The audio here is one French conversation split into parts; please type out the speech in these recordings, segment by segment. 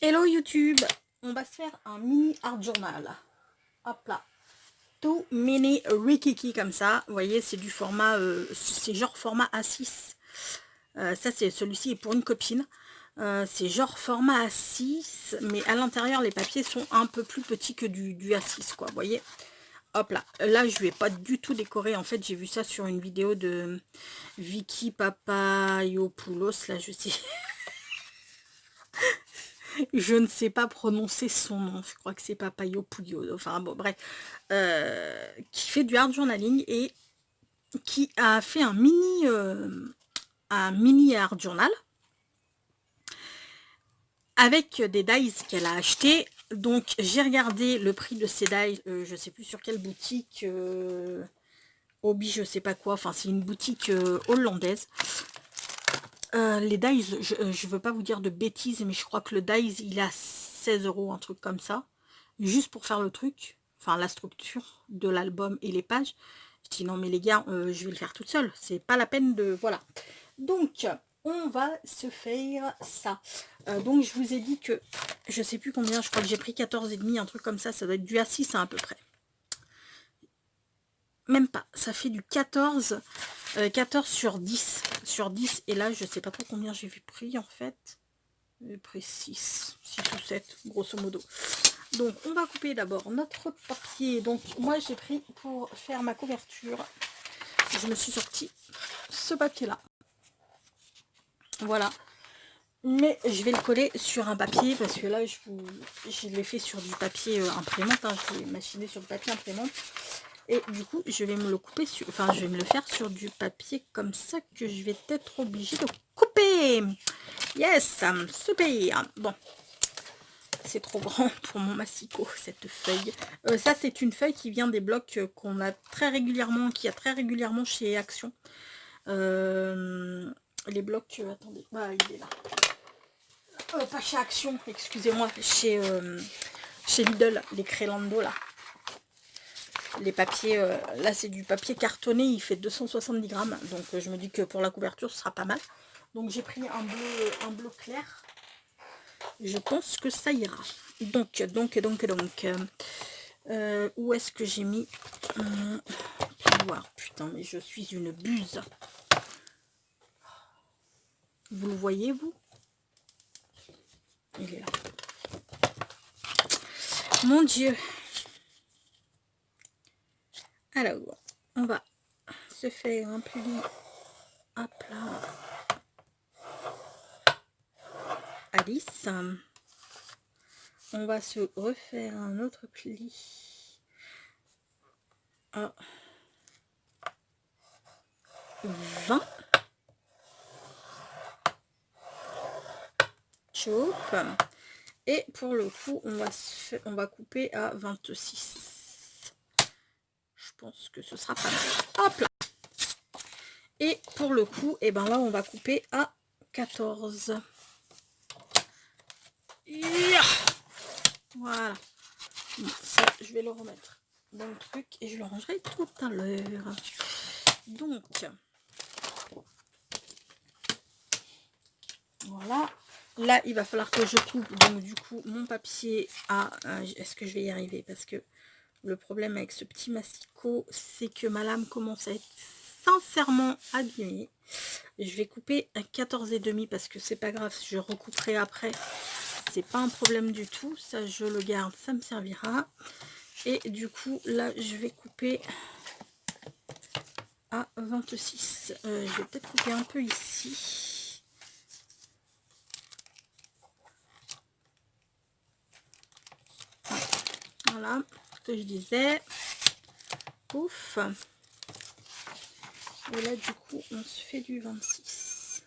Hello YouTube, on va se faire un mini art journal. Hop là, tout mini rikiki comme ça. Vous voyez, c'est du format, c'est genre format A6. Ça, c'est celui-ci est pour une copine. C'est genre format A6, mais à l'intérieur, les papiers sont un peu plus petits que du A6, quoi. Vous voyez. Hop là, là je vais pas du tout décorer. En fait, j'ai vu ça sur une vidéo de Vicky Papayopoulos. Là, je sais. Je ne sais pas prononcer son nom, je crois que c'est Papayopoulos, enfin bon bref, qui fait du art journaling et qui a fait un mini art journal avec des dies qu'elle a acheté. Donc j'ai regardé le prix de ces dies, je sais plus sur quelle boutique, Hobby je sais pas quoi, enfin c'est une boutique hollandaise. Les dies, je veux pas vous dire de bêtises, mais je crois que le dies il a 16 €, un truc comme ça, juste pour faire le truc, enfin la structure de l'album et les pages. Je dis non mais les gars, je vais le faire toute seule, c'est pas la peine de... Voilà. Donc, on va se faire ça. Donc je vous ai dit que, je sais plus combien, je crois que j'ai pris 14,5, un truc comme ça doit être du A6 à peu près. Même pas, ça fait du 14 sur 10 et là je sais pas trop combien j'ai vu pris en fait. J'ai pris 6 ou 7 grosso modo. Donc on va couper d'abord notre papier. Donc moi j'ai pris pour faire ma couverture, je me suis sorti ce papier là, voilà, mais je vais le coller sur un papier parce que là je l'ai fait sur du papier imprimante, hein. Je l'ai machiné sur le papier imprimante. Et du coup, je vais me le couper sur... Enfin, je vais me le faire sur du papier comme ça que je vais être obligée de couper. Yes, super. Bon, c'est trop grand pour mon massicot, cette feuille. Ça, c'est une feuille qui vient des blocs qu'on a très régulièrement, qui a très régulièrement chez Action. Les blocs... attendez, il est là. Pas chez Action, excusez-moi, chez Lidl, les Crélando, là. Les papiers, là c'est du papier cartonné, il fait 270 grammes, donc je me dis que pour la couverture ce sera pas mal. Donc j'ai pris un bleu clair, je pense que ça ira. Donc où est-ce que j'ai mis voir, putain mais je suis une buse. Vous le voyez vous? Il est là. Mon Dieu. Alors, on va se faire un pli. Hop là. Alice. On va se refaire un autre pli. À 20. Chop. Et pour le coup, on va couper à 26. Je pense que ce sera pas mal. Hop là. Et pour le coup, et ben là, on va couper à 14. Yeah. Voilà. Bon, ça, je vais le remettre dans le truc et je le rangerai tout à l'heure. Donc, voilà. Là, il va falloir que je coupe donc du coup mon papier à... est-ce que je vais y arriver? Parce que le problème avec ce petit massicot, c'est que ma lame commence à être sincèrement abîmée. Je vais couper à 14,5 parce que c'est pas grave, je recouperai après. C'est pas un problème du tout, ça je le garde, ça me servira. Et du coup, là, je vais couper à 26. Je vais peut-être couper un peu ici. Voilà, ce que je disais. Ouf. Et là, du coup, on se fait du 26.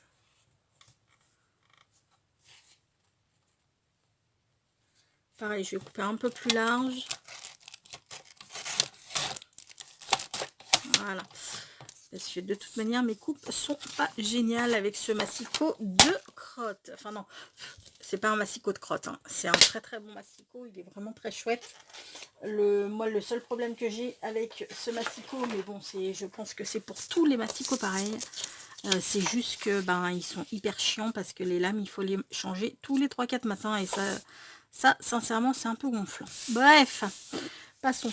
Pareil, je vais couper un peu plus large. Voilà. Parce que de toute manière, mes coupes sont pas géniales avec ce massicot de crotte. Enfin non, c'est pas un massicot de crotte, hein. C'est un très très bon massicot, il est vraiment très chouette. Moi, le seul problème que j'ai avec ce massicot, mais bon, je pense que c'est pour tous les massicots pareil, C'est juste que ben ils sont hyper chiants parce que les lames, il faut les changer tous les 3-4 matins. Et ça sincèrement, c'est un peu gonflant. Bref, passons.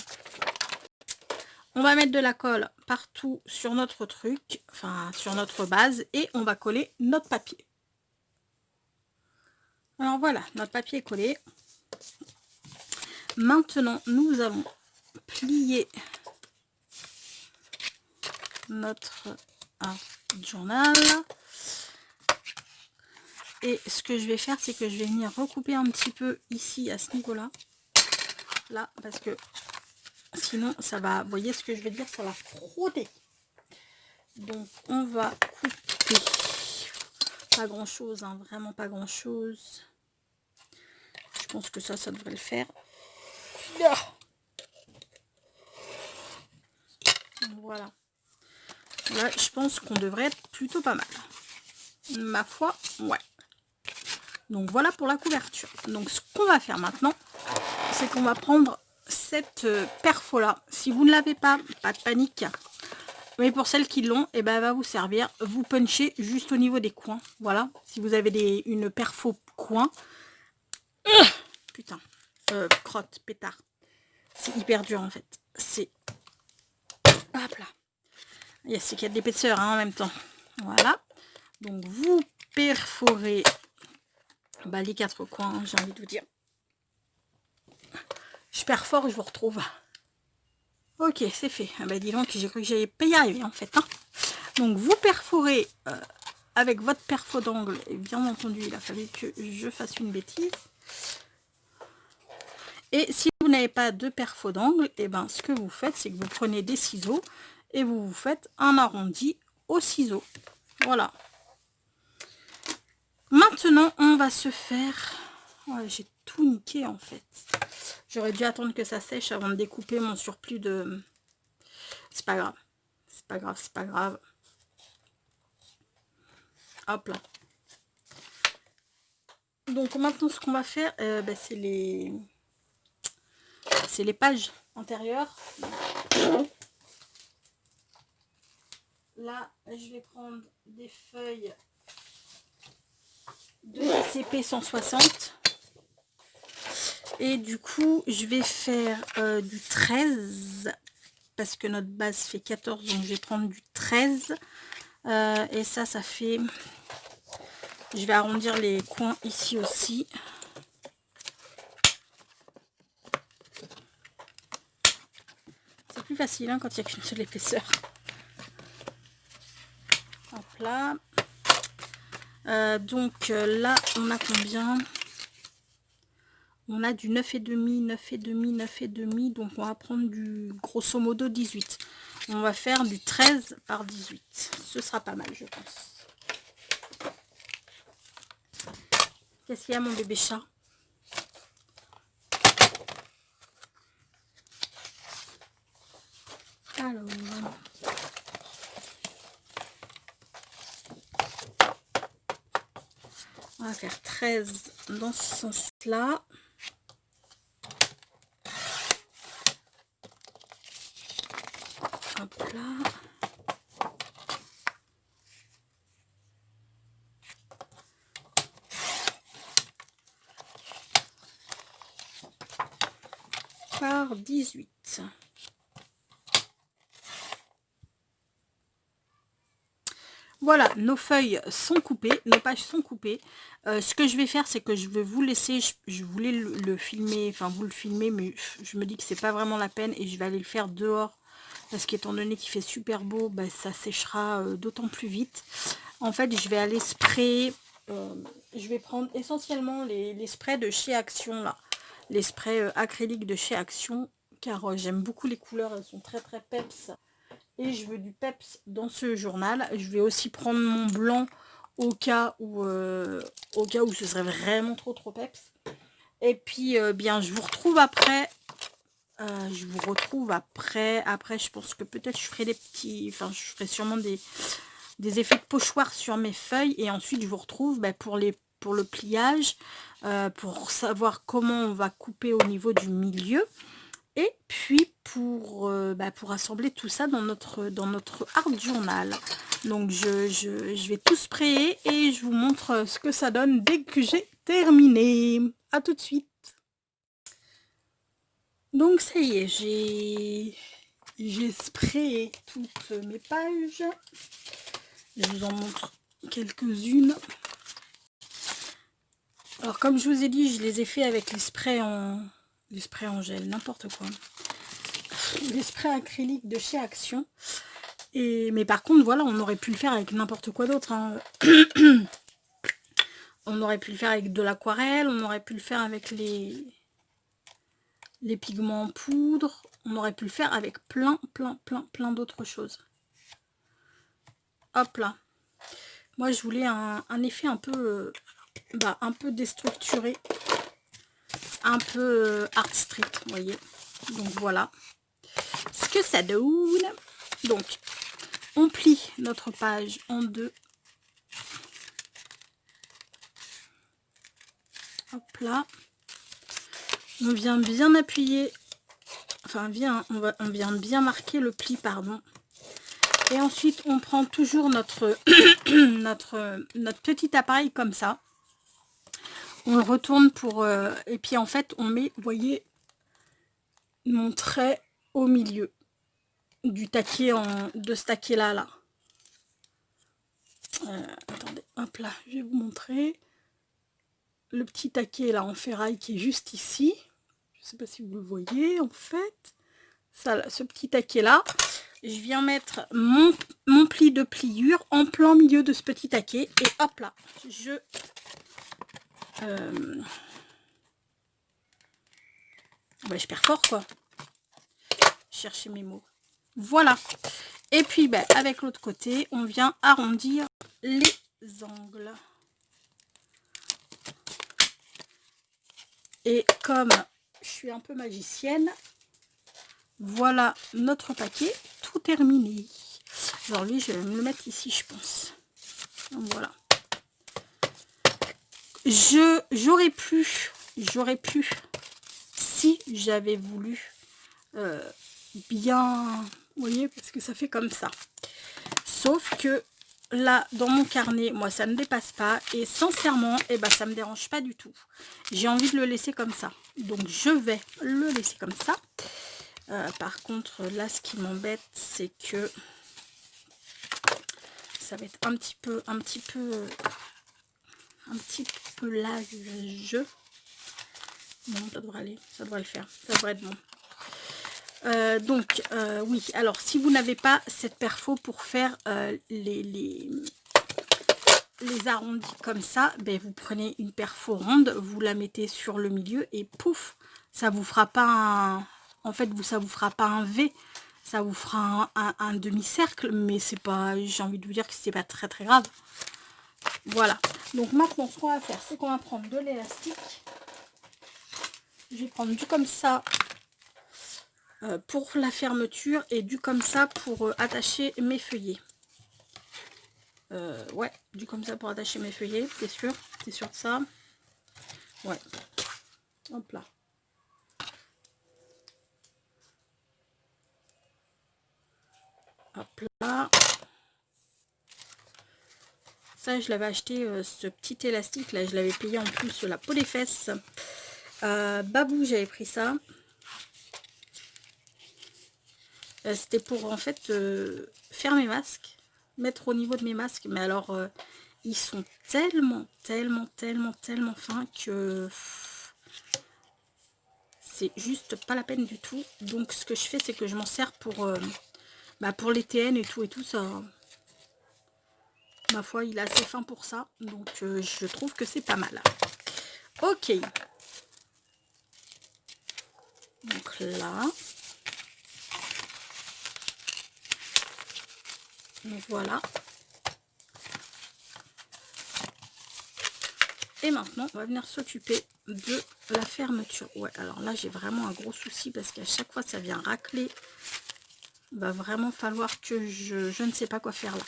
On va mettre de la colle partout sur notre truc, enfin sur notre base, et on va coller notre papier. Alors voilà, notre papier est collé. Maintenant, nous allons plier notre art journal. Et ce que je vais faire, c'est que je vais venir recouper un petit peu ici, à ce niveau-là. Là, parce que sinon, ça va, vous voyez ce que je veux dire, ça va frotter. Donc, on va couper. Pas grand-chose, hein, vraiment pas grand-chose. Je pense que ça devrait le faire. Voilà. Là, je pense qu'on devrait être plutôt pas mal. Ma foi, ouais. Donc, voilà pour la couverture. Donc, ce qu'on va faire maintenant, c'est qu'on va prendre cette perfo-là. Si vous ne l'avez pas, pas de panique. Mais pour celles qui l'ont, eh ben, elle va vous servir. Vous punchez juste au niveau des coins. Voilà. Si vous avez une perfo coin. Putain. Crotte, pétard. C'est hyper dur en fait. C'est... Hop là. C'est qu'il y a de l'épaisseur hein, en même temps. Voilà. Donc vous perforez les 4 coins, hein, j'ai envie de vous dire. Je perfore, je vous retrouve. Ok, c'est fait. Ah bah dis donc, j'ai cru que j'allais pas y arriver en fait. Hein. Donc vous perforez avec votre perfo d'angle. Et bien entendu, il a fallu que je fasse une bêtise. Et si vous n'avez pas de perfo d'angle, et ben ce que vous faites, c'est que vous prenez des ciseaux et vous vous faites un arrondi au ciseau. Voilà. Maintenant, on va se faire... Ouais, j'ai tout niqué en fait. J'aurais dû attendre que ça sèche avant de découper mon surplus de... C'est pas grave. C'est pas grave, c'est pas grave. Hop là. Donc maintenant, ce qu'on va faire, c'est les pages antérieures. Là, je vais prendre des feuilles de CP 160. Et du coup, je vais faire du 13. Parce que notre base fait 14. Donc, je vais prendre du 13. Et ça fait... Je vais arrondir les coins ici aussi. C'est plus facile hein, quand il n'y a qu'une seule épaisseur. Hop là. Donc là, on a combien? On a du 9,5, 9,5, 9,5. Donc on va prendre du grosso modo 18. On va faire du 13 par 18. Ce sera pas mal, je pense. Qu'est-ce qu'il y a, mon bébé chat? Alors... On va faire 13 dans ce sens-là. Hop là. Par 18. Voilà, nos feuilles sont coupées, nos pages sont coupées. Ce que je vais faire, c'est que je vais vous laisser, je voulais le filmer, enfin vous le filmer, mais je me dis que c'est pas vraiment la peine et je vais aller le faire dehors. Parce qu'étant donné qu'il fait super beau, ça séchera d'autant plus vite. En fait, je vais aller sprayer, je vais prendre essentiellement les sprays de chez Action, là. Les sprays acryliques de chez Action, car j'aime beaucoup les couleurs, elles sont très très peps. Et je veux du peps dans ce journal. Je vais aussi prendre mon blanc au cas où ce serait vraiment trop peps. Et puis bien je vous retrouve après. Après je pense que peut-être je ferai des petits. Enfin je ferai sûrement des effets de pochoir sur mes feuilles. Et ensuite je vous retrouve pour le pliage. Pour savoir comment on va couper au niveau du milieu. Et puis pour assembler tout ça dans notre art journal. Donc je vais tout sprayer et je vous montre ce que ça donne dès que j'ai terminé. À tout de suite. Donc ça y est, j'ai sprayé toutes mes pages. Je vous en montre quelques-unes. Alors comme je vous ai dit, je les ai fait avec les sprays en gel, n'importe quoi. Les sprays acryliques de chez Action. Mais par contre, voilà, on aurait pu le faire avec n'importe quoi d'autre. Hein. On aurait pu le faire avec de l'aquarelle, on aurait pu le faire avec les pigments en poudre, on aurait pu le faire avec plein d'autres choses. Hop là. Moi, je voulais un effet un peu déstructuré, un peu art street, vous voyez. Donc voilà ce que ça donne. Donc, on plie notre page en deux. Hop là. On vient bien appuyer, enfin on vient bien marquer le pli, pardon. Et ensuite, on prend toujours notre, notre petit appareil comme ça. On le retourne pour... et puis en fait, on met, vous voyez, mon trait au milieu du taquet, de ce taquet-là. Là. Attendez, hop là, je vais vous montrer. Le petit taquet là en ferraille qui est juste ici. Je ne sais pas si vous le voyez en fait. Ça, là, ce petit taquet là. Je viens mettre mon pli de pliure en plein milieu de ce petit taquet. Et hop là, je perds fort quoi. Chercher mes mots. Voilà. Et puis avec l'autre côté, on vient arrondir les angles. Et comme je suis un peu magicienne, voilà notre paquet tout terminé. Alors lui, je vais me le mettre ici, je pense. Donc, voilà. J'aurais pu, si j'avais voulu bien, vous voyez, parce que ça fait comme ça. Sauf que là, dans mon carnet, moi, ça ne dépasse pas. Et sincèrement, ça me dérange pas du tout. J'ai envie de le laisser comme ça. Donc, je vais le laisser comme ça. Par contre, là, ce qui m'embête, c'est que ça va être un petit peu large. Non, ça devrait aller, ça devrait le faire, ça devrait être bon. Donc, oui, alors si vous n'avez pas cette perfo pour faire les arrondis comme ça, vous prenez une perfo ronde, vous la mettez sur le milieu et pouf, ça vous fera pas un... En fait, ça vous fera pas un V, ça vous fera un demi-cercle, mais c'est pas... J'ai envie de vous dire que c'est pas très grave. Voilà. Donc maintenant, ce qu'on va faire, c'est qu'on va prendre de l'élastique. Je vais prendre du comme ça pour la fermeture et du comme ça pour attacher mes feuillets. Ouais, du comme ça pour attacher mes feuillets, t'es sûr? T'es sûr de ça? Ouais. Hop là. Hop là. Ça, je l'avais acheté, ce petit élastique là, je l'avais payé en plus la peau des fesses. Babou, j'avais pris ça. C'était pour en fait faire mes masques, mettre au niveau de mes masques. Mais alors, ils sont tellement fins que c'est juste pas la peine du tout. Donc, ce que je fais, c'est que je m'en sers pour les TN et tout ça. Ma foi, il est assez fin pour ça. Donc, je trouve que c'est pas mal. Ok. Donc là. Donc voilà. Et maintenant, on va venir s'occuper de la fermeture. Ouais, alors là, j'ai vraiment un gros souci parce qu'à chaque fois, ça vient racler. Il va vraiment falloir que je ne sais pas quoi faire là.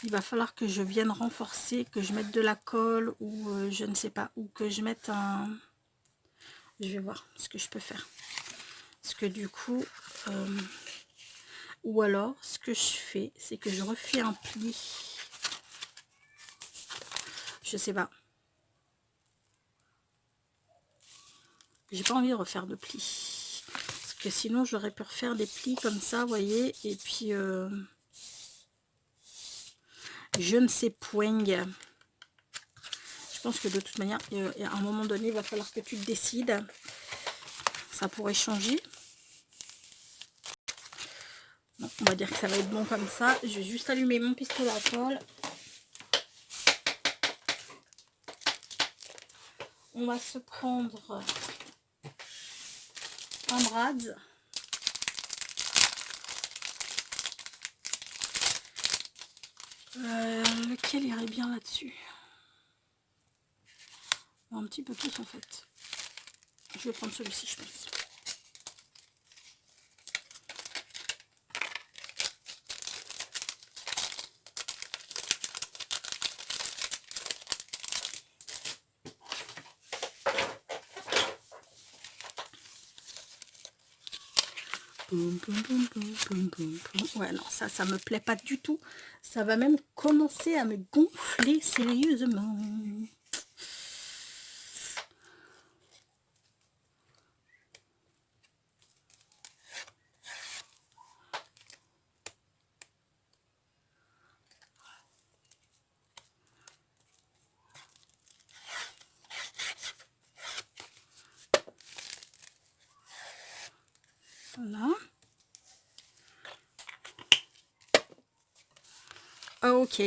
Il va falloir que je vienne renforcer, que je mette de la colle ou je ne sais pas. Ou que je mette un... Je vais voir ce que je peux faire. Parce que du coup... Ou alors, ce que je fais, c'est que je refais un pli. Je sais pas. J'ai pas envie de refaire de plis. Parce que sinon, j'aurais pu refaire des plis comme ça, vous voyez. Et puis, je ne sais point. Je pense que de toute manière, à un moment donné, il va falloir que tu te décides. Ça pourrait changer. Bon, on va dire que ça va être bon comme ça. Je vais juste allumer mon pistolet à colle. On va se prendre un brad. Lequel irait bien là-dessus? Un petit peu tous en fait. Je vais prendre celui-ci, je pense. Ouais, non, ça me plaît pas du tout. Ça va même commencer à me gonfler sérieusement. Voilà. Ok.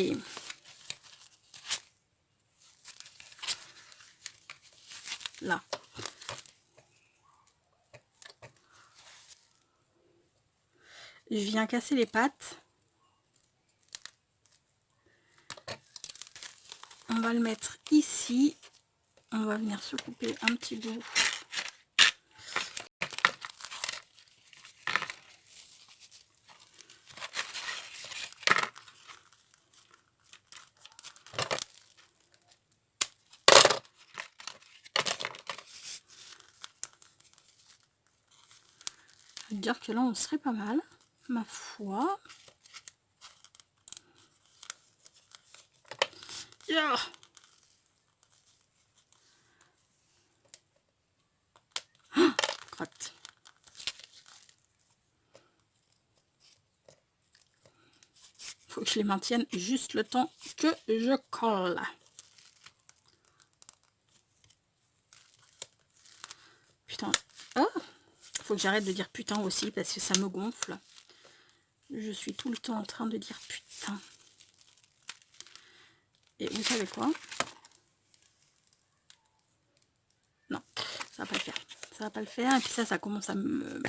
Là. Je viens casser les pattes. On va le mettre ici. On va venir se couper un petit bout. Je veux dire que là, on serait pas mal, ma foi. Yeah. Ah, crotte. Faut que je les maintienne juste le temps que je colle. Putain. Oh, faut que j'arrête de dire putain aussi parce que ça me gonfle. Je suis tout le temps en train de dire putain. Et vous savez quoi? Non, ça va pas le faire. Ça va pas le faire. Et puis ça commence à me...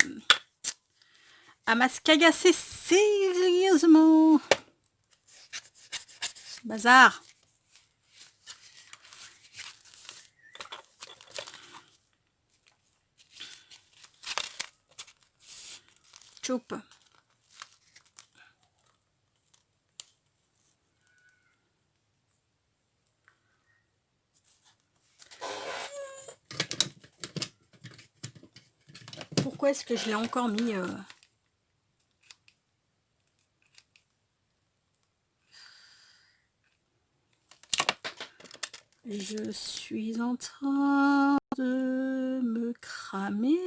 à m'ascagasser sérieusement. Bazar. Choupe. Pourquoi est-ce que je l'ai encore mis Je suis en train de me cramer.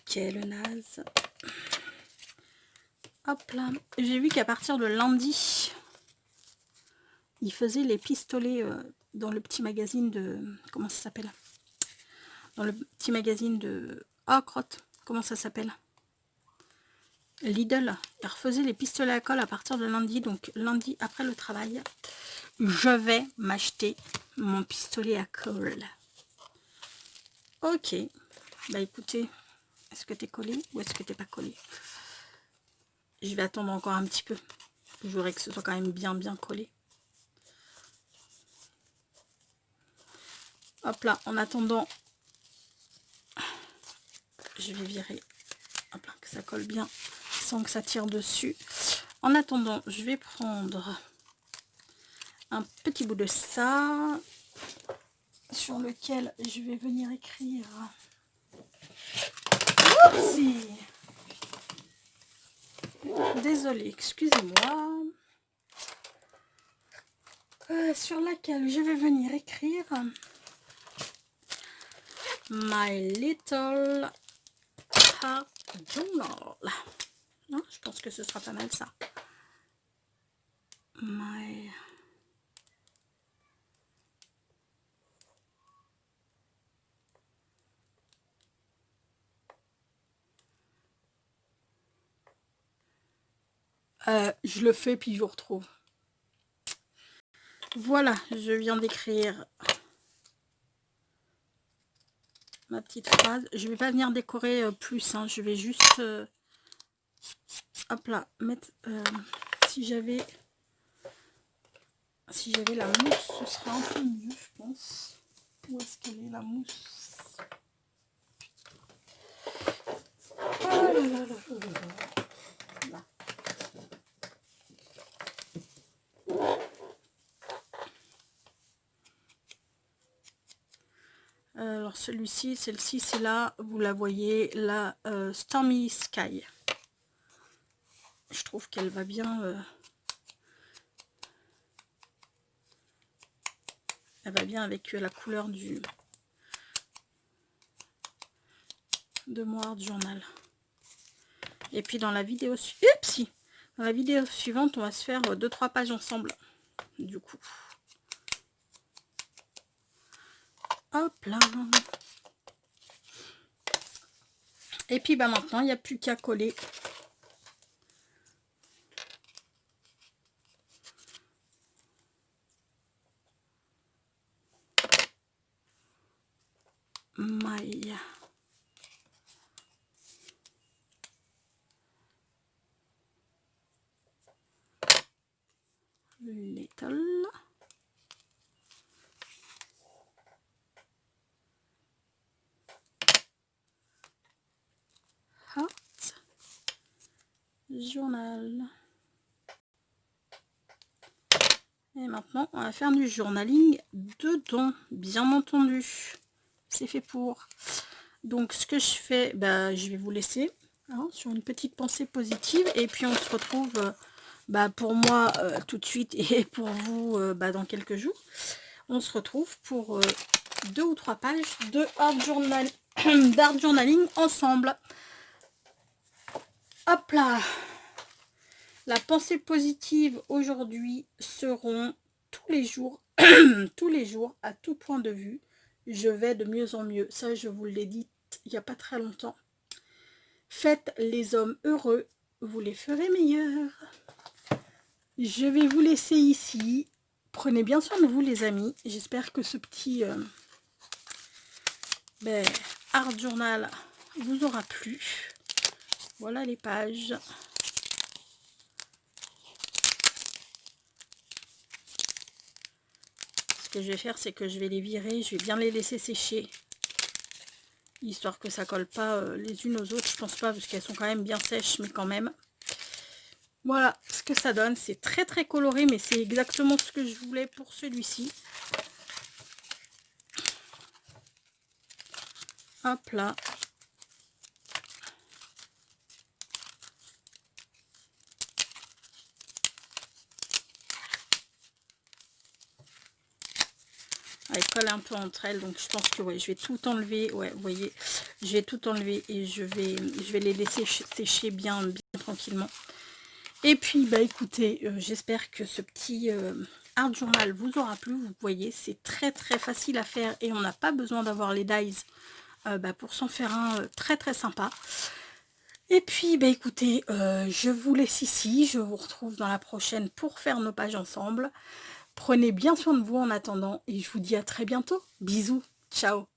Quelle naze. Hop là. J'ai vu qu'à partir de lundi, ils faisaient les pistolets dans le petit magazine de... Comment ça s'appelle? Dans le petit magazine de... Oh, crotte. Comment ça s'appelle? Lidl. Ils refaisaient les pistolets à colle à partir de lundi. Donc, lundi, après le travail, je vais m'acheter mon pistolet à colle. Ok. Bah, écoutez, est-ce que t'es collé ou est-ce que t'es pas collé? Je vais attendre encore un petit peu. Je voudrais que ce soit quand même bien collé. Hop là, en attendant, je vais virer. Hop là, que ça colle bien sans que ça tire dessus. En attendant, je vais prendre un petit bout de ça sur lequel je vais venir écrire. Oupsie. Désolée, excusez-moi. Sur laquelle je vais venir écrire My Little Heart Journal. Non, je pense que ce sera pas mal ça. My... je le fais puis je vous retrouve. Voilà, je viens d'écrire ma petite phrase. Je vais pas venir décorer plus, hein. Je vais juste hop là, mettre si j'avais la mousse, ce serait un peu mieux, je pense. Où est-ce qu'elle est la mousse? Oh là là là là là. Là. Alors celui-ci, celle-ci, c'est là, vous la voyez, la Stormy Sky. Je trouve qu'elle va bien. Elle va bien avec la couleur de mon Art Journal. Et puis dans la vidéo suivante, on va se faire 2-3 pages ensemble. Du coup. Hop là. Et puis bah maintenant, il n'y a plus qu'à coller. My Little Heart Journal. Et maintenant, on va faire du journaling dedans, bien entendu. C'est fait pour. Donc, ce que je fais, bah, je vais vous laisser hein, sur une petite pensée positive. Et puis, on se retrouve pour moi tout de suite et pour vous dans quelques jours. On se retrouve pour 2 ou 3 pages de d'art journaling ensemble. Hop là! La pensée positive aujourd'hui seront tous les jours, tous les jours, à tout point de vue. Je vais de mieux en mieux. Ça, je vous l'ai dit il n'y a pas très longtemps. Faites les hommes heureux, vous les ferez meilleurs. Je vais vous laisser ici. Prenez bien soin de vous, les amis. J'espère que ce petit Art Journal vous aura plu. Voilà les pages. Ce que je vais faire, c'est que je vais les virer. Je vais bien les laisser sécher. Histoire que ça colle pas les unes aux autres. Je pense pas, parce qu'elles sont quand même bien sèches, mais quand même. Voilà ce que ça donne. C'est très très coloré, mais c'est exactement ce que je voulais pour celui-ci. Hop là. Elles collent un peu entre elles, donc je pense que ouais, je vais tout enlever. Ouais, vous voyez, je vais tout enlever et je vais les laisser sécher bien tranquillement. Et puis, bah écoutez, j'espère que ce petit Art Journal vous aura plu. Vous voyez, c'est très très facile à faire et on n'a pas besoin d'avoir les dies pour s'en faire un très très sympa. Et puis, bah écoutez, je vous laisse ici. Je vous retrouve dans la prochaine pour faire nos pages ensemble. Prenez bien soin de vous en attendant et je vous dis à très bientôt. Bisous, ciao.